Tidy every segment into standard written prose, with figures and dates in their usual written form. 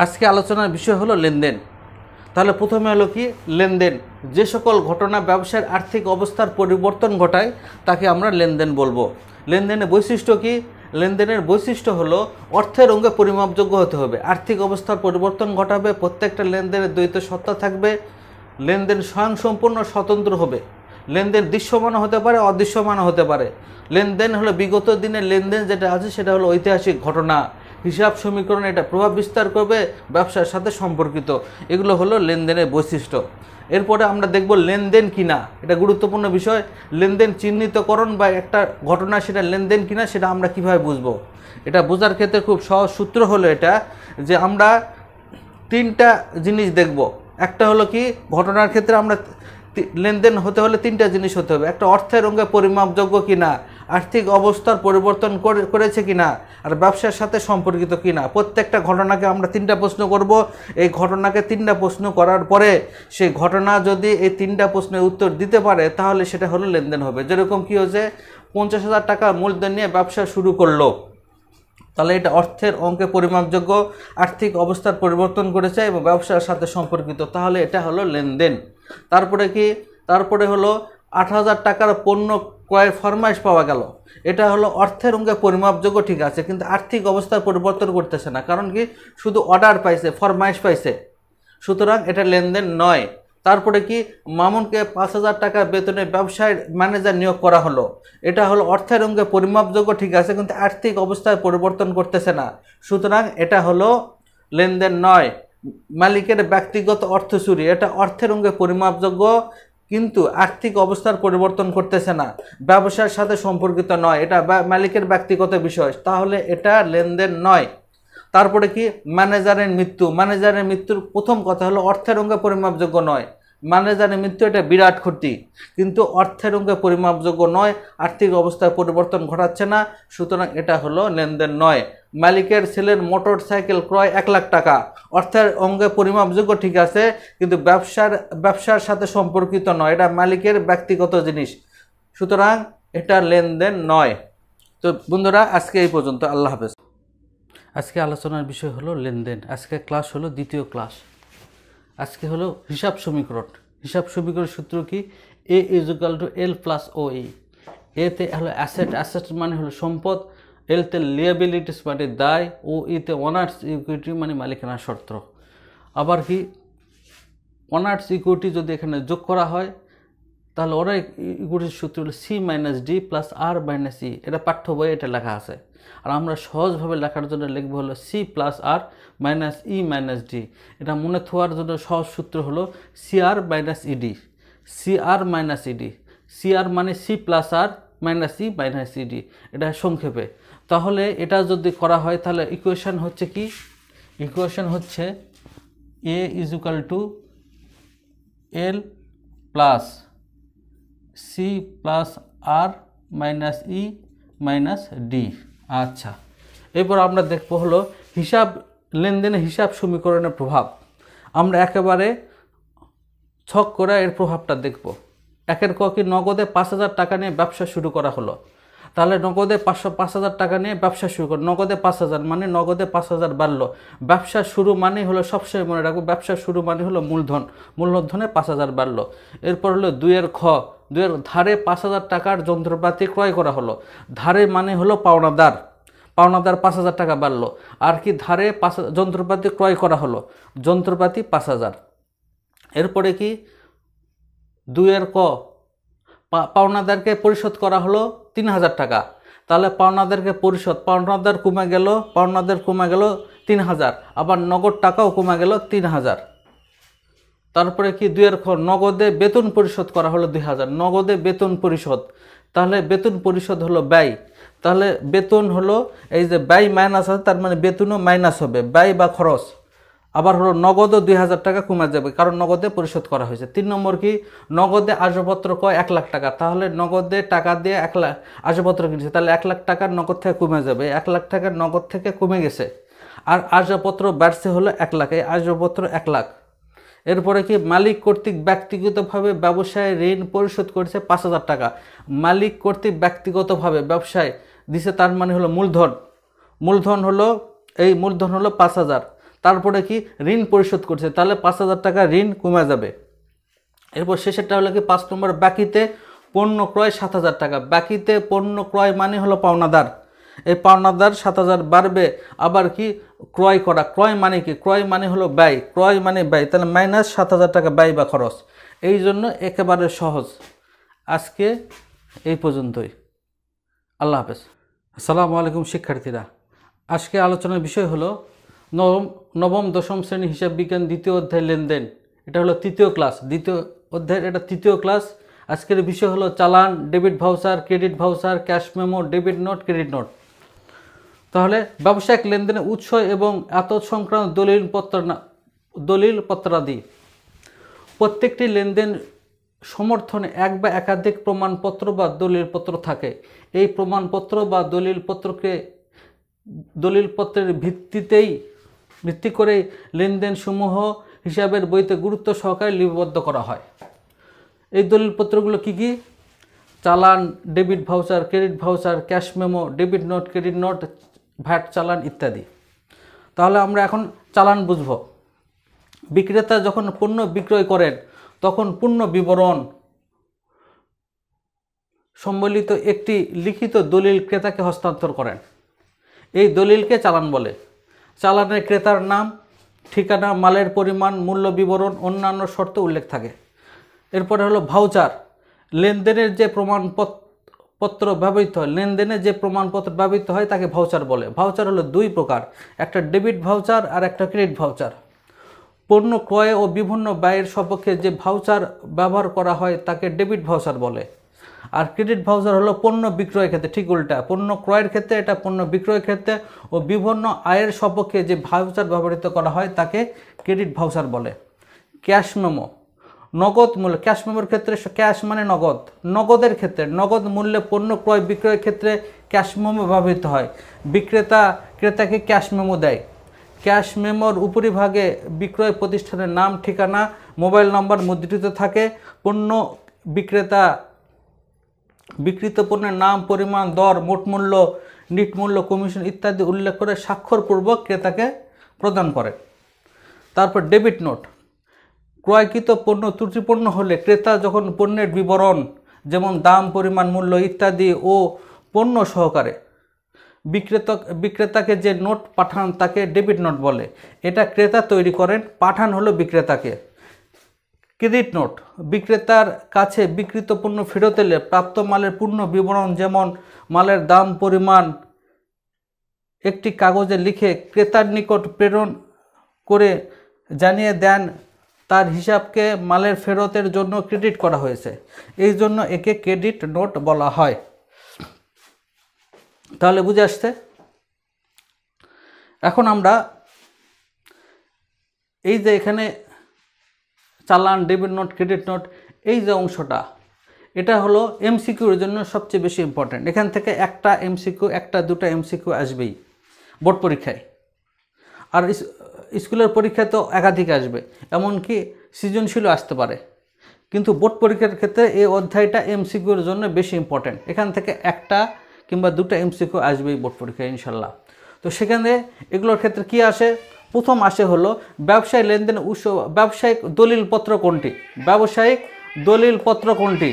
আজকে আলোচনার বিষয় হলো লেনদেন। তাহলে প্রথমে হলো কি লেনদেন। যে সকল ঘটনা ব্যবসায়ের আর্থিক অবস্থার পরিবর্তন ঘটায় তাকে আমরা লেনদেন বলবো। লেনদেনের বৈশিষ্ট্য কি? লেনদেনের বৈশিষ্ট্য হলো অর্থের অঙ্গে পরিমাপযোগ্য হতে হবে, আর্থিক অবস্থার পরিবর্তন ঘটাবে, প্রত্যেকটা লেনদেনের দ্বৈত সত্তা থাকবে, লেনদেন স্বয়ংসম্পূর্ণ স্বতন্ত্র হবে, লেনদেন দৃশ্যমান হতে পারে, অদৃশ্যমান হতে পারে। লেনদেন হলো বিগত দিনের লেনদেন যেটা আছে সেটা হলো ঐতিহাসিক ঘটনা, হিসাব সমীকরণ, এটা প্রভাব বিস্তার করবে, ব্যবসার সাথে সম্পর্কিত। এগুলো হলো লেনদেনের বৈশিষ্ট্য। এরপরে আমরা দেখব লেনদেন কিনা, এটা গুরুত্বপূর্ণ বিষয়। লেনদেন চিহ্নিতকরণ বা একটা ঘটনা সেটা লেনদেন কিনা সেটা আমরা কিভাবে বুঝবো? এটা বোঝার ক্ষেত্রে খুব সহজ সূত্র হলো এটা, যে আমরা তিনটা জিনিস দেখব। একটা হলো কি ঘটনার ক্ষেত্রে আমরা লেনদেন হতে হলে তিনটা জিনিস হতে হবে। একটা অর্থের অঙ্গে পরিমাপযোগ্য কিনা, আর্থিক অবস্থার পরিবর্তন করেছে কিনা, আর ব্যবসার সাথে সম্পর্কিত কিনা। প্রত্যেকটা ঘটনাকে আমরা তিনটা প্রশ্ন করব। এই ঘটনাকে তিনটা প্রশ্ন করার পরে সেই ঘটনা যদি এই তিনটা প্রশ্নের উত্তর দিতে পারে তাহলে সেটা হলো লেনদেন হবে। যেরকম কি হচ্ছে, 50,000 টাকা মূলধন নিয়ে ব্যবসা শুরু করলো, তাহলে এটা অর্থের অঙ্কে পরিমাপযোগ্য, আর্থিক অবস্থার পরিবর্তন করেছে এবং ব্যবসার সাথে সম্পর্কিত, তাহলে এটা হলো লেনদেন। তারপরে কি? তারপরে হলো 8,000 টাকার পণ্য ক্রয়ের ফরমাইশ পাওয়া গেল, এটা হলো অর্থের অঙ্কে পরিমাপযোগ্য, ঠিক আছে, কিন্তু আর্থিক অবস্থার পরিবর্তন করতেছে না। কারণ কি? শুধু অর্ডার পাইছে, ফরমাইশ পাইছে, সুতরাং এটা লেনদেন নয়। তারপরে কি? মামুনকে 5,000 টাকা বেতনে ব্যবসায় ম্যানেজার নিয়োগ করা হলো, এটা হলো অর্থের অঙ্গে পরিমাপযোগ্য, ঠিক আছে, কিন্তু আর্থিক অবস্থায় পরিবর্তন করতেছে না, সুতরাং এটা হলো লেনদেন নয়। মালিকের ব্যক্তিগত অর্থ চুরি, এটা অর্থের অঙ্গে পরিমাপযোগ্য কিন্তু আর্থিক অবস্থার পরিবর্তন করতেছে না, ব্যবসার সাথে সম্পর্কিত নয়, এটা মালিকের ব্যক্তিগত বিষয়, তাহলে এটা লেনদেন নয়। তারপরে কি? ম্যানেজারের মৃত্যু। ম্যানেজারের মৃত্যুর প্রথম কথা হলো অর্থের অঙ্গে পরিমাপযোগ্য নয়। ম্যানেজারের মৃত্যু এটা বিরাট ক্ষতি, কিন্তু অর্থের অঙ্গে পরিমাপযোগ্য নয়, আর্থিক অবস্থায় পরিবর্তন ঘটাচ্ছে না, সুতরাং এটা হলো লেনদেন নয়। মালিকের ছেলের মোটর সাইকেল ক্রয় 1 লাখ টাকা, অর্থের অঙ্গে পরিমাপযোগ্য, ঠিক আছে, কিন্তু ব্যবসার সাথে সম্পর্কিত নয়, এটা মালিকের ব্যক্তিগত জিনিস, সুতরাং এটা লেনদেন নয়। তো বন্ধুরা, আজকে এই পর্যন্ত। আল্লাহ হাফেজ। আজকে আলোচনার বিষয় হলো লেনদেন। আজকে ক্লাস হলো দ্বিতীয় ক্লাস। আজকে হলো হিসাব সমীকরণ। হিসাব সমীকরণের সূত্র কি? A = L + OE। এতে হলো অ্যাসেট, অ্যাসেট মানে হলো সম্পদ, এলতে লিয়াবিলিটিস মানে দায়, ও ইতে ওনার্স ইকুইটি মানে মালিকানা শর্ত। আবার কি? ওনার্স ইকুইটি যদি এখানে যোগ করা হয় তাহলে ওরা ইকুইটির সূত্র হলো C - D + R - E। এটা পাঠ্য বইয়ে এটা লেখা আছে, আর আমরা সহজভাবে লেখার জন্য লিখবো হলো C + R - E - D। এটা মনে থাকার জন্য সহজ সূত্র হলো CR - ED। CR - ED, CR মানে C + R - E - ED, এটা সংক্ষেপে। তাহলে এটা যদি করা হয় তাহলে ইকুয়েশন হচ্ছে কি? ইকুয়েশন হচ্ছে A = L + C + R - E - D। আচ্ছা, এরপর আমরা দেখবো হলো হিসাব লেনদেনে হিসাব সমীকরণের প্রভাব। আমরা একেবারে ছক করে এর প্রভাবটা দেখব। একের ক কি? নগদে 5,000 টাকা নিয়ে ব্যবসা শুরু করা হলো, তাহলে নগদে 5,000 টাকা নিয়ে ব্যবসা শুরু করো, নগদে 5,000 মানে নগদে 5,000 বাড়লো। ব্যবসা শুরু মানে হলো, সবসময় মনে রাখবো, ব্যবসা শুরু মানে হলো মূলধন, মূলধনে 5,000 বাড়লো। এরপর হলো 2-এর খ, 2-এর ধারে 5,000 টাকার যন্ত্রপাতি ক্রয় করা হলো, ধারে মানে হলো পাওনাদার, পাওনাদার 5,000 টাকা বাড়লো। আর কি? ধারে যন্ত্রপাতি ক্রয় করা হলো, যন্ত্রপাতি 5,000। এরপরে কি? 2-এর ক, পাওনাদারকে পরিশোধ করা হলো 3,000 টাকা, তাহলে পাওনাদারকে পরিশোধ, পাওনাদার কমে গেল, পাওনাদার কমে গেল 3,000, আবার নগদ টাকাও কমে গেল 3,000। তারপরে কি? 2-এর খ, নগদে বেতন পরিশোধ করা হলো 2,000, নগদে বেতন পরিশোধ, তাহলে বেতন পরিশোধ হলো ব্যয়, তাহলে বেতন হলো এই যে ব্যয় মাইনাস আছে, তার মানে বেতনও মাইনাস হবে, ব্যয় বা খরচ। আবার হলো নগদও 2,000 টাকা কমে যাবে, কারণ নগদে পরিশোধ করা হয়েছে। 3 নম্বর কি? নগদে আসবাবপত্র ক্রয় 1 লাখ টাকা, তাহলে নগদে টাকা দিয়ে 1 লাখ আসবাবপত্র কিনেছে, তাহলে 1 লাখ টাকার নগদ থেকে কমে যাবে, 1 লাখ টাকার নগদ থেকে কমে গেছে। আর আসবাবপত্র বাড়ছে হলো 1 লাখ, এই আসবাবপত্র 1 লাখ। এরপরে কি? মালিক কর্তৃক ব্যক্তিগতভাবে ব্যবসায় ঋণ পরিশোধ করেছে 5,000 টাকা, মালিক কর্তৃক ব্যক্তিগতভাবে ব্যবসায় দিছে, তার মানে হলো মূলধন, মূলধন হলো এই মূলধন হলো 5,000, তারপরে কি ঋণ পরিশোধ করছে, তাহলে 5,000 টাকা ঋণ কমে যাবে। এরপর শেষেরটা হলো কি 5 নম্বর, বাকিতে পণ্য ক্রয় 7,000 টাকা। বাকিতে পণ্য ক্রয় মানে হলো পাওনাদার, এই পাওনাদার 7,000 বাড়বে। আবার কি ক্রয় করা, ক্রয় মানে কি, ক্রয় মানে হলো ব্যয়, ক্রয় মানে ব্যয়, তাহলে মাইনাস 7,000 টাকা ব্যয় বা খরচ। এই জন্য একেবারে সহজ। আজকে এই পর্যন্তই। আল্লাহ হাফেজ। আসসালামু আলাইকুম শিক্ষার্থীরা, আজকে আলোচনার বিষয় হলো নবম দশম শ্রেণী হিসাব বিজ্ঞান দ্বিতীয় অধ্যায় লেনদেন। এটা হলো তৃতীয় ক্লাস, দ্বিতীয় অধ্যায়ের এটা তৃতীয় ক্লাস। আজকের বিষয় হলো চালান, debit voucher, credit voucher, cash memo, debit note, credit note. তাহলে ব্যবসায়িক লেনদেনের উৎস এবং এতদ সংক্রান্ত দলিলপত্রাদি। প্রত্যেকটি লেনদেন সমর্থনে এক বা একাধিক প্রমাণপত্র বা দলিলপত্র থাকে। এই প্রমাণপত্র বা দলিলপত্রের ভিত্তি করে লেনদেন সমূহ হিসাবের বইতে গুরুত্ব সহকারে লিপিবদ্ধ করা হয়। এই দলিলপত্রগুলো কি কি? চালান, debit voucher, credit voucher, cash memo, debit note, credit note, VAT চালান ইত্যাদি। তাহলে আমরা এখন চালান বুঝব। বিক্রেতা যখন পণ্য বিক্রয় করেন তখন পণ্য বিবরণ সম্বলিত একটি লিখিত দলিল ক্রেতাকে হস্তান্তর করেন। এই দলিলকে চালান বলে। চালানের ক্রেতার নাম, ঠিকানা, মালের পরিমাণ, মূল্য বিবরণ, অন্যান্য শর্ত উল্লেখ থাকে। এরপরে হলো ভাউচার। লেনদেনের যে প্রমাণপত্র ব্যবহৃত হয় তাকে ভাউচার বলে। ভাউচার হলো দুই প্রকার, একটা ডেবিট ভাউচার আর একটা ক্রেডিট ভাউচার। পণ্য ক্রয় ও বিভিন্ন ব্যয়ের সপক্ষে যে ভাউচার ব্যবহার করা হয় তাকে ডেবিট ভাউচার বলে। আর ক্রেডিট ভাউচার হলো পণ্য বিক্রয়ের ক্ষেত্রে, ঠিক উল্টা, পণ্য ক্রয়ের ক্ষেত্রে এটা, পণ্য বিক্রয়ের ক্ষেত্রে ও বিভিন্ন আয়ের সপক্ষে যে ভাউচার ব্যবহৃত করা হয় তাকে ক্রেডিট ভাউচার বলে। ক্যাশ মেমো, নগদ মূল্য। ক্যাশ মেমোর ক্ষেত্রে, ক্যাশ মানে নগদ, নগদের ক্ষেত্রে, নগদ মূল্যে পণ্য ক্রয় বিক্রয়ের ক্ষেত্রে ক্যাশ মেমো ব্যবহৃত হয়। বিক্রেতা ক্রেতাকে ক্যাশ মেমো দেয়। ক্যাশ মেমোর উপরিভাগে বিক্রয় প্রতিষ্ঠানের নাম, ঠিকানা, মোবাইল নম্বর মুদ্রিত থাকে। বিক্রিত পণ্যের নাম, পরিমাণ, দর, মোট মূল্য, নিট মূল্য, কমিশন ইত্যাদি উল্লেখ করে স্বাক্ষরপূর্বক ক্রেতাকে প্রদান করে। তারপর ডেবিট নোট। ক্রয়কৃত পণ্য ত্রুটিপূর্ণ হলে ক্রেতা যখন পণ্যের বিবরণ যেমন দাম, পরিমাণ, মূল্য ইত্যাদি ও পণ্য সহকারে বিক্রেতাকে যে নোট পাঠান তাকে ডেবিট নোট বলে। এটা ক্রেতা তৈরি করেন, পাঠান হলো বিক্রেতাকে। Credit note. বিক্রেতার কাছে বিক্রিত পণ্য ফেরত এলে প্রাপ্ত মালের পূর্ণ বিবরণ যেমন মালের দাম, পরিমাণ একটি কাগজে লিখে ক্রেতার নিকট প্রেরণ করে জানিয়ে দেন তার হিসাবকে মালের ফেরতের জন্য ক্রেডিট করা হয়েছে। এই জন্য একে ক্রেডিট নোট বলা হয়। তাহলে বুঝে আসছে? এখন আমরা এই যে এখানে চালান, ডেবিট নোট, ক্রেডিট নোট, এই যে অংশটা, এটা হলো এমসিকিউর জন্য সবচেয়ে বেশি ইম্পর্ট্যান্ট। এখান থেকে একটা এমসিকিউ, একটা দুটো এমসিকিউ আসবেই বোর্ড পরীক্ষায়। আর স্কুলের পরীক্ষায় তো একাধিক আসবে, এমনকি সৃজনশীলও আসতে পারে। কিন্তু বোর্ড পরীক্ষার ক্ষেত্রে এই অধ্যায়টা এমসিকিউর জন্য বেশি ইম্পর্ট্যান্ট। এখান থেকে একটা কিংবা দুটো এমসিকিউ আসবেই বোর্ড পরীক্ষায় ইনশাল্লাহ। তো সেখানে এগুলোর ক্ষেত্রে কি আসে? প্রথম আসে হলো ব্যবসায়িক লেনদেন উৎস। ব্যবসায়িক দলিলপত্র কোনটি? ব্যবসায়িক দলিলপত্র কোনটি?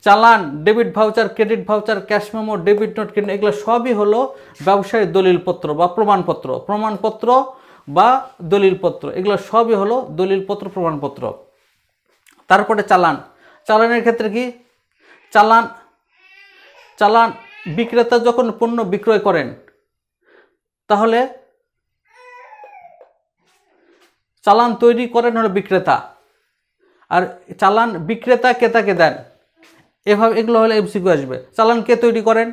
চালান, debit voucher, credit voucher, cash memo, debit note, credit, এগুলো সবই হলো ব্যবসায়িক দলিলপত্র বা প্রমাণপত্র বা দলিলপত্র, এগুলো সবই হলো দলিলপত্র, প্রমাণপত্র। তারপরে চালান। চালানের ক্ষেত্রে কি? চালান বিক্রেতা যখন পণ্য বিক্রয় করেন তাহলে চালান তৈরি করেন হলো বিক্রেতা, আর চালান বিক্রেতা ক্রেতাকে দেন। এভাবে এগুলো হলে এমসিকিউ আসবে। চালান কে তৈরি করেন?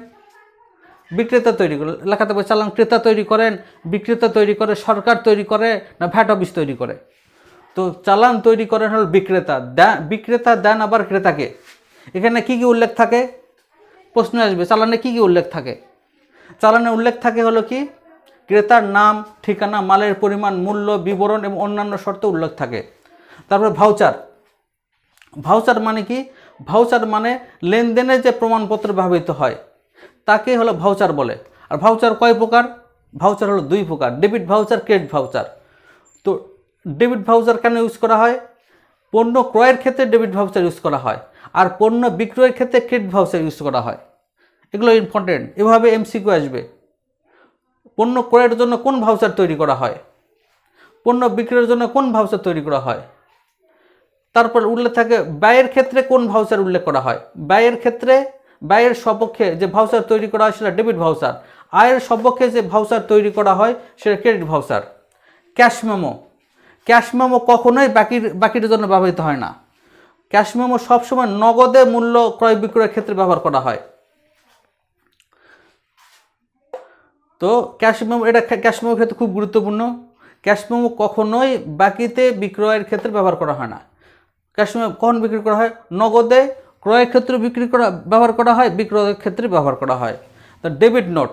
বিক্রেতা তৈরি করে, লেখাতে পারে চালান ক্রেতা তৈরি করেন, বিক্রেতা তৈরি করে, সরকার তৈরি করে, না ভ্যাট অফিস তৈরি করে? তো চালান তৈরি করেন হল বিক্রেতা। বিক্রেতা দেন আবার ক্রেতাকে। এখানে কি কি উল্লেখ থাকে? প্রশ্ন আসবে, চালানে কি কি উল্লেখ থাকে? চালানে উল্লেখ থাকে হলো কি? ক্রেতার নাম, ঠিকানা, মালের পরিমাণ, মূল্য বিবরণ এবং অন্যান্য শর্ত উল্লেখ থাকে। তারপরে ভাউচার। ভাউচার মানে কি? ভাউচার মানে লেনদেনের যে প্রমাণপত্র ব্যবহৃত হয় তাকে হলো ভাউচার বলে। আর ভাউচার কয় প্রকার? ভাউচার হলো দুই প্রকার, ডেবিট ভাউচার, ক্রেডিট ভাউচার। তো ডেবিট ভাউচার কেন ইউজ করা হয়? পণ্য ক্রয়ের ক্ষেত্রে ডেবিট ভাউচার ইউজ করা হয়, আর পণ্য বিক্রয়ের ক্ষেত্রে ক্রেডিট ভাউচার ইউজ করা হয়। এগুলো ইম্পর্টেন্ট, এভাবে এমসিকিউ আসবে। পণ্য ক্রয়ের জন্য কোন ভাউচার তৈরি করা হয়, পণ্য বিক্রয়ের জন্য কোন ভাউচার তৈরি করা হয়। তারপর উল্লেখ থাকে ব্যয়ের ক্ষেত্রে কোন ভাউচার উল্লেখ করা হয়। ব্যয়ের ক্ষেত্রে, ব্যয়ের সপক্ষে যে ভাউচার তৈরি করা হয় সেটা ডেবিট ভাউচার, আয়ের সপক্ষে যে ভাউচার তৈরি করা হয় সেটা credit voucher. Cash memo, cash memo কখনোই বাকির জন্য ব্যবহৃত হয় না। ক্যাশ মেমো সবসময় নগদে মূল্য ক্রয় বিক্রয়ের ক্ষেত্রে ব্যবহার করা হয়। তো ক্যাশ মেমো, এটা ক্যাশ মেমোর ক্ষেত্রে খুব গুরুত্বপূর্ণ। ক্যাশ মেমো কখনোই বাকিতে বিক্রয়ের ক্ষেত্রে ব্যবহার করা হয় না। ক্যাশ মেমো কখন বিক্রি করা হয়? নগদে ক্রয়ের ক্ষেত্রে ব্যবহার করা হয়, বিক্রয়ের ক্ষেত্রে ব্যবহার করা হয়। তো ডেবিট নোট,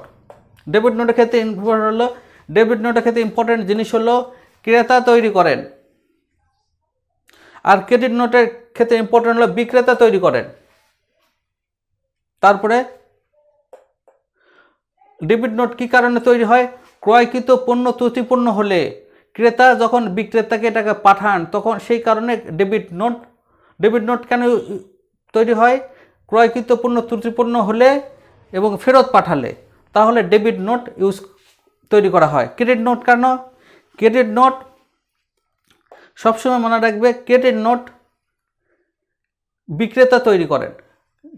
ডেবিট নোটের ক্ষেত্রে ইম্পর্টেন্ট হলো, ডেবিট নোটের ক্ষেত্রে ইম্পর্টেন্ট জিনিস হলো ক্রেতা তৈরি করেন, আর ক্রেডিট নোটের ক্ষেত্রে ইম্পর্টেন্ট হলো বিক্রেতা তৈরি করেন। তারপরে ডেবিট নোট কী কারণে তৈরি হয়? ক্রয়কৃত পণ্য ত্রুটিপূর্ণ হলে ক্রেতা যখন বিক্রেতাকে টাকা পাঠান তখন সেই কারণে ডেবিট নোট কেন তৈরি হয়? ক্রয়কৃত পণ্য ত্রুটিপূর্ণ হলে এবং ফেরত পাঠালে, তাহলে ডেবিট নোট তৈরি করা হয়। ক্রেডিট নোট কেন? ক্রেডিট নোট সবসময় মনে রাখবে, ক্রেডিট নোট বিক্রেতা তৈরি করেন।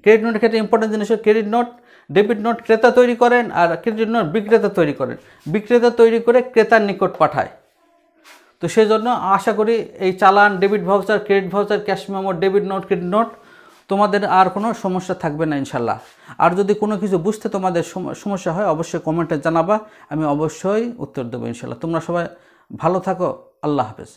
ক্রেডিট নোটের ক্ষেত্রে ইম্পর্টেন্ট জিনিস হল ক্রেডিট নোট, ডেবিট নোট ক্রেতা তৈরি করেন, আর ক্রেডিট নোট বিক্রেতা তৈরি করেন। বিক্রেতা তৈরি করে ক্রেতার নিকট পাঠায়। তো সেই জন্য আশা করি এই চালান, debit voucher, credit voucher, cash memo, debit note, credit note তোমাদের আর কোনো সমস্যা থাকবে না ইনশাল্লাহ। আর যদি কোনো কিছু বুঝতে তোমাদের সমস্যা হয় অবশ্যই কমেন্টে জানাবা, আমি অবশ্যই উত্তর দেবো ইনশাল্লাহ। তোমরা সবাই ভালো থাকো, আল্লাহ হাফেজ।